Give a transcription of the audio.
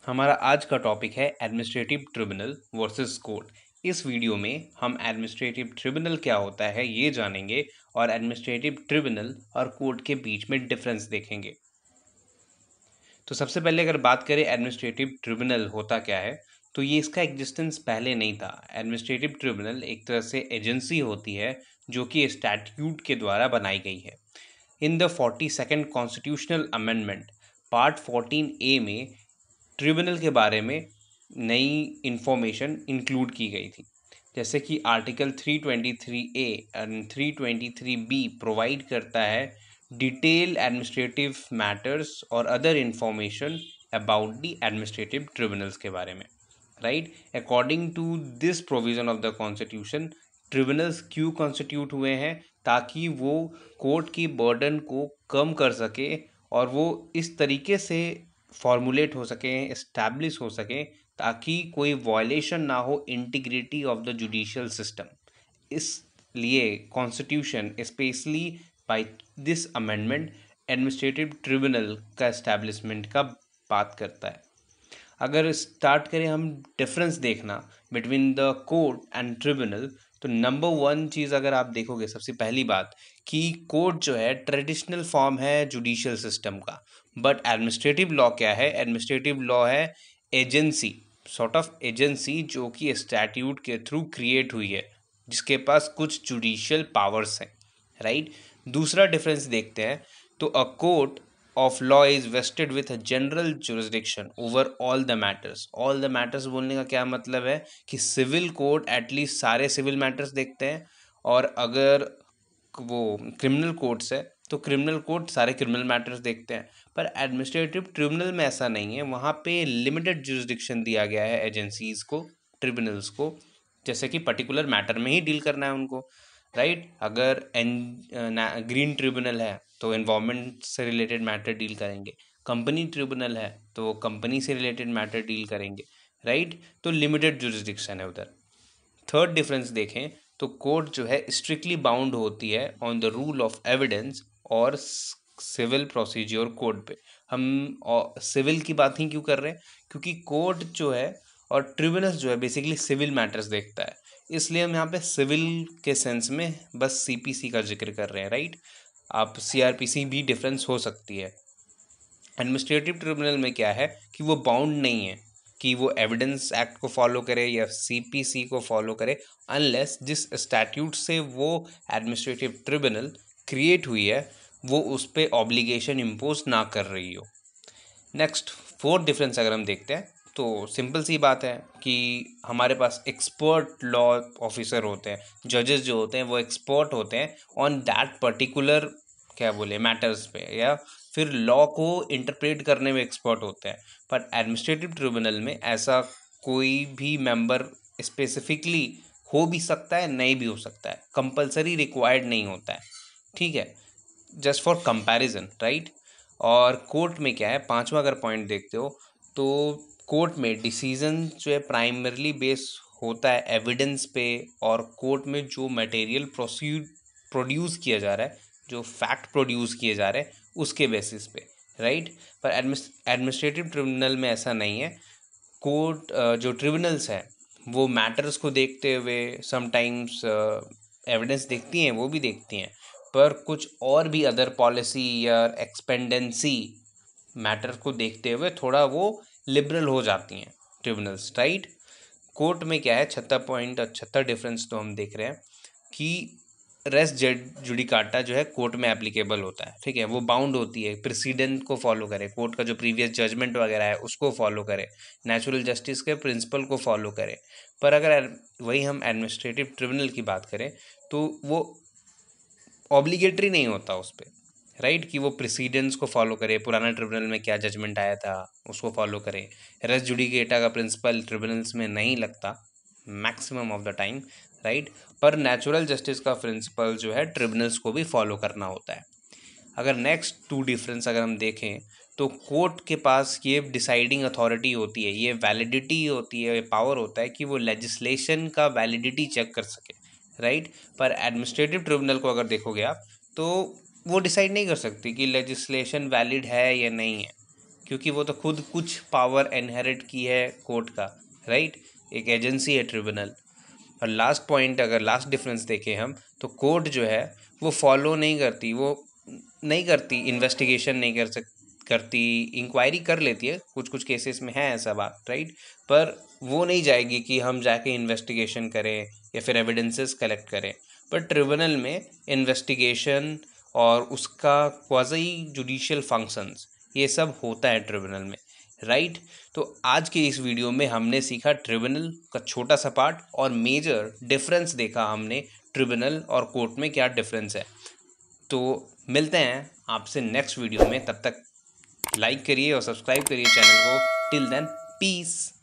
हमारा आज का टॉपिक है एडमिनिस्ट्रेटिव ट्रिब्यूनल वर्सेस कोर्ट। इस वीडियो में हम एडमिनिस्ट्रेटिव ट्रिब्यूनल क्या होता है ये जानेंगे और एडमिनिस्ट्रेटिव ट्रिब्यूनल और कोर्ट के बीच में डिफरेंस देखेंगे। तो सबसे पहले अगर बात करें एडमिनिस्ट्रेटिव ट्रिब्यूनल होता क्या है, तो ये इसका एग्जिस्टेंस पहले नहीं था। एडमिनिस्ट्रेटिव ट्रिब्यूनल एक तरह से एजेंसी होती है जो कि स्टैट्यूट के द्वारा बनाई गई है। In the 42nd constitutional amendment part 14A में ट्रिब्यूनल के बारे में नई इंफॉर्मेशन इंक्लूड की गई थी, जैसे कि article 323A and 323B provide करता है डिटेल एडमिनिस्ट्रेटिव मैटर्स और other information about the administrative tribunals के बारे में, right. According to this provision of the constitution, tribunals क्यों कॉन्स्टिट्यूट हुए हैं? ताकि वो कोर्ट की बर्डन को कम कर सके और वो इस तरीके से फॉर्मुलेट हो सकें, इस्टेब्लिश हो सकें ताकि कोई वायलेशन ना हो integrity of the judicial system. इसलिए constitution specially by this amendment administrative tribunal का एस्टैब्लिशमेंट का बात करता है। अगर स्टार्ट करें हम डिफरेंस देखना between the court and tribunal, तो नंबर वन चीज़ अगर आप देखोगे, सबसे पहली बात कि कोर्ट जो है ट्रेडिशनल फॉर्म है जुडिशियल सिस्टम का, बट एडमिनिस्ट्रेटिव लॉ क्या है? एडमिनिस्ट्रेटिव लॉ है एजेंसी, सॉर्ट ऑफ एजेंसी जो कि स्टैट्यूट के थ्रू क्रिएट हुई है, जिसके पास कुछ जुडिशियल पावर्स हैं, राइट। दूसरा डिफरेंस देखते हैं, तो a court of law is vested with a general jurisdiction over all the matters। all the matters बोलने का क्या मतलब है कि सिविल कोर्ट एटलीस्ट सारे सिविल मैटर्स देखते हैं, और अगर वो क्रिमिनल कोर्ट्स है तो क्रिमिनल कोर्ट सारे क्रिमिनल मैटर्स देखते हैं। पर एडमिनिस्ट्रेटिव ट्रिब्यूनल में ऐसा नहीं है, वहाँ पे लिमिटेड जुरिस्डिक्शन दिया गया है एजेंसीज को, ट्रिब्यूनल्स को, जैसे कि पर्टिकुलर मैटर में ही डील करना है उनको, राइट। अगर ग्रीन ट्रिब्यूनल है तो एनवायरनमेंट से रिलेटेड मैटर डील करेंगे, कंपनी ट्रिब्यूनल है तो कंपनी से रिलेटेड मैटर डील करेंगे, राइट। तो लिमिटेड जुरिस्डिक्शन है उधर। थर्ड डिफरेंस देखें तो कोर्ट जो है स्ट्रिक्टली बाउंड होती है on the rule of evidence और सिविल प्रोसीजर कोड पे। हम सिविल की बात ही क्यों कर रहे हैं? क्योंकि कोर्ट जो है और ट्रिब्यूनल्स जो है बेसिकली सिविल मैटर्स देखता है, इसलिए हम यहाँ पे सिविल के सेंस में बस सीपीसी का जिक्र कर रहे हैं, राइट। आप सीआरपीसी भी डिफरेंस हो सकती है। एडमिनिस्ट्रेटिव ट्रिब्यूनल में क्या है कि वो बाउंड नहीं है कि वो एविडेंस एक्ट को फॉलो करे या सीपीसी को फॉलो करे, अनलेस जिस स्टैट्यूट से वो एडमिनिस्ट्रेटिव ट्रिब्यूनल क्रिएट हुई है वो उस पर ऑब्लिगेशन इम्पोज ना कर रही हो। नेक्स्ट फोर्थ डिफरेंस अगर हम देखते हैं तो सिंपल सी बात है कि हमारे पास एक्सपर्ट लॉ ऑफिसर होते हैं, जजेस जो होते हैं वो एक्सपर्ट होते हैं ऑन दैट पर्टिकुलर क्या बोले मैटर्स पे, या फिर लॉ को इंटरप्रेट करने में एक्सपर्ट होते हैं। पर एडमिनिस्ट्रेटिव ट्रिब्यूनल में ऐसा कोई भी मेंबर स्पेसिफिकली हो भी सकता है, नहीं भी हो सकता है, कंपलसरी रिक्वायर्ड नहीं होता है, ठीक है, जस्ट फॉर कंपैरिजन, राइट। और कोर्ट में क्या है, पांचवा अगर पॉइंट देखते हो तो कोर्ट में डिसीजन जो है प्राइमरली बेस होता है एविडेंस पे, और कोर्ट में जो मटेरियल प्रोड्यूस किया जा रहा है, जो फैक्ट प्रोड्यूस किए जा रहे हैं उसके बेसिस पे, राइट। पर एडमिनिस्ट्रेटिव ट्रिब्यूनल में ऐसा नहीं है। कोर्ट जो ट्रिब्यूनल्स है वो मैटर्स को देखते हुए समटाइम्स एविडेंस देखती हैं, वो भी देखती हैं, पर कुछ और भी अदर पॉलिसी या एक्सपेंडेंसी मैटर को देखते हुए थोड़ा वो लिबरल हो जाती हैं ट्रिब्यूनल्स, राइट। कोर्ट में क्या है, 76 पॉइंट और 76 डिफरेंस तो हम देख रहे हैं कि रेस जुडिकाटा जो है कोर्ट में एप्लीकेबल होता है, ठीक है, वो बाउंड होती है, प्रेसिडेंट को फॉलो करे, कोर्ट का जो प्रीवियस जजमेंट वगैरह है उसको फॉलो करे, नेचुरल जस्टिस के प्रिंसिपल को फॉलो करे। पर अगर वही हम एडमिनिस्ट्रेटिव ट्रिब्यूनल की बात करें तो वो ऑब्लिगेटरी नहीं होता उस पर, राइट, कि वो प्रेसिडेंट्स को फॉलो करे, पुराना ट्रिब्यूनल में क्या जजमेंट आया था उसको फॉलो करे। रेस जुडिकेटा का प्रिंसिपल ट्रिब्यूनल्स में नहीं लगता maximum of the time, right. पर नेचुरल जस्टिस का प्रिंसिपल जो है ट्रिब्यूनल्स को भी फॉलो करना होता है। अगर नेक्स्ट टू डिफरेंस अगर हम देखें तो कोर्ट के पास ये डिसाइडिंग अथॉरिटी होती है, ये वैलिडिटी होती है, ये पावर होता है कि वो लेजिस्लेशन का वैलिडिटी चेक कर सके, राइट। पर एडमिनिस्ट्रेटिव ट्रिब्यूनल को अगर देखोगे आप तो वो डिसाइड नहीं कर सकती कि लेजिस्लेशन वैलिड है या नहीं है, क्योंकि वो तो खुद कुछ पावर इनहेरिट की है कोर्ट का, राइट। एक एजेंसी है ट्रिब्यूनल। और लास्ट पॉइंट, अगर लास्ट डिफरेंस देखें हम, तो कोर्ट जो है वो फॉलो नहीं करती, वो नहीं करती, इन्वेस्टिगेशन नहीं करती, इंक्वायरी कर लेती है, कुछ कुछ केसेस में है ऐसा बात, राइट। पर वो नहीं जाएगी कि हम जाके इन्वेस्टिगेशन करें या फिर एविडेंसेस कलेक्ट करें। पर ट्रिब्यूनल में इन्वेस्टिगेशन और उसका क्वाज़ी जुडिशियल फंक्शंस ये सब होता है ट्रिब्यूनल में, राइट। तो आज के इस वीडियो में हमने सीखा ट्रिब्यूनल का छोटा सा पार्ट और मेजर डिफरेंस देखा हमने ट्रिब्यूनल और कोर्ट में क्या डिफरेंस है। तो मिलते हैं आपसे नेक्स्ट वीडियो में, तब तक लाइक करिए और सब्सक्राइब करिए चैनल को। Till then, piece.